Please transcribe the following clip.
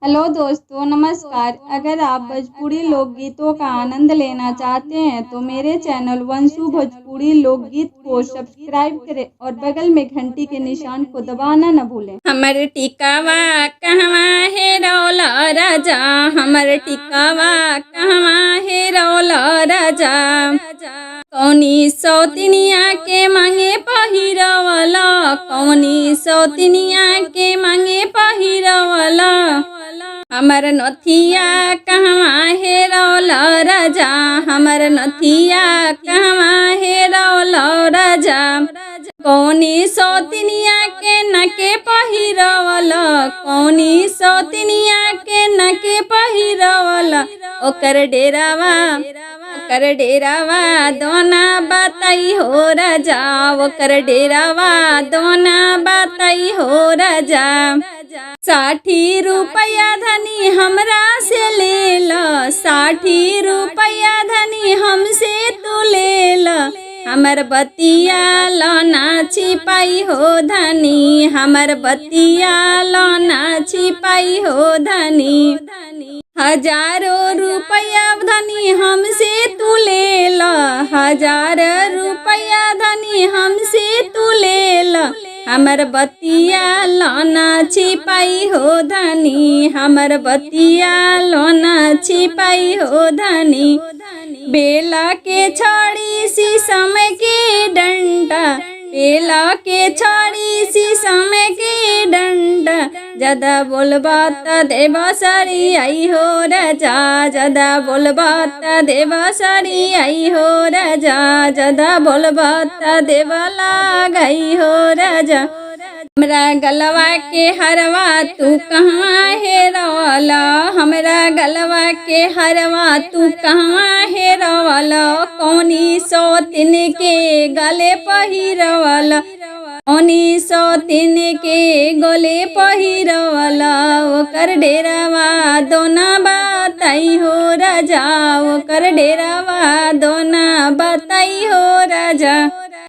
Hello दोस्तों, नमस्कार। अगर आप भोजपुरी लोकगीतों का आनंद लेना चाहते हैं तो मेरे चैनल वंशु भोजपुरी लोकगीत को सब्सक्राइब करें और बगल में घंटी के निशान को दबाना न भूलें। हमर टिकावा कहवा है रौला राजा, हमर टिकावा कहवा है रौला राजा। कौनी सौतिनिया के मांगे पहिरवला, कौनी सौतिनिया के मांगे पहिरवला। हमर नथिया कहवा है रौला राजा, हमर नथिया कहवा है रौला राजा। कौनी सौतिनिया के नके पहिरवला, कौनी सौतिनिया के नके पहिरवला। ओकर डेरावा दोना बताई हो राजा, ओकर डेरावा दोना बताई हो राजा। 60 रुपया धनी हमरा से ले ल, 60 रुपया धनी हमसे तू ले ल। हमर बतिया लौना छिपाई हो धनी, हमर बतिया लौना छिपाई हो धनी। 1000 रुपया धनी हमसे तू ले ल, 1000 रुपया धनी हमसे तू ले ल। हमर बतिया लौना छिपाई हो धनी, हमर बतिया लौना छिपाई हो धनी। बेला के छड़ी शीशम के डंडा, बेला के छड़ी शीशम के डंडा। ज्यादा बोलबा त देवा साड़ी आई हो राजा, ज्यादा बोलबा त देवा साड़ी आई हो राजा, ज्यादा बोलबा त देवा लगाई हो राजा। हमरा गलवा के हरवा तू कहाँ है रौला, हमरा गलवा के हरवा तू कहाँ है रौला। कौनी सौतिन के गले पहिरवला, कौनी सौतिन के गले पहिरवला। ओकर डेरावा दोना बताई हो राजा, ओकर डेरावा दोना बताई हो राजा।